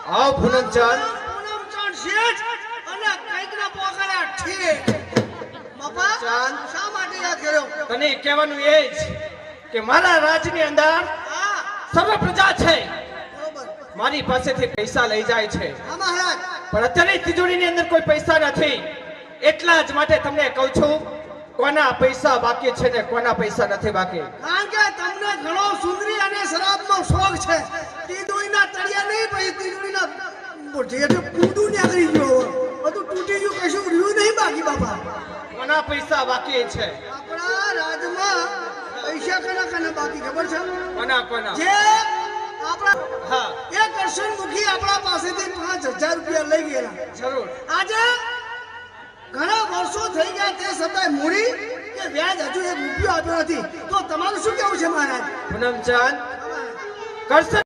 આવ પૂનમચંદ શેઠ અને કઈક ના પોકારા ઠીક બાપા ચાંદ શા માટે યાદ કર્યો? તને કહેવાનું એ જ કે મારા રાજની અંદર હા સર્વ પ્રજા છે, બરોબર. મારી પાસેથી પૈસા લઈ જાય છે, હા મહારાજ. પણ અત્યારે તિજોરીની અંદર કોઈ પૈસા નથી. એટલા જ માટે તમને કહું છું, કોના પૈસા બાકી છે ને કોના પૈસા નથી બાકી. કારણ કે તમને ઘણો સુંદરી અને શરાબનો શોખ છે. તીજોરીના તળિયા નહીં, પછી તીજોરીના જેઠે કૂંડું નીકળી ગયો, બધું તૂટી ગયું, કશું રહ્યું નહીં બાકી બાપા. કોના પૈસા બાકી છે? આપણા રાજમાં પૈસા કના કના બાકી ખબર છે? કોના કોના? જે આપણા હા એક કરશન મુખી આપણા પાસેથી 5000 રૂપિયા લઈ ગયેલા. જરૂર. આજે ઘણા વર્ષો થઈ ગયા તે છતાંય મૂડી કે વ્યાજ હજુ 1 રૂપિયો આપ્યો નથી. તો તમારું શું કહેવું છે મહારાજ? પૂનમચંદ, કરશન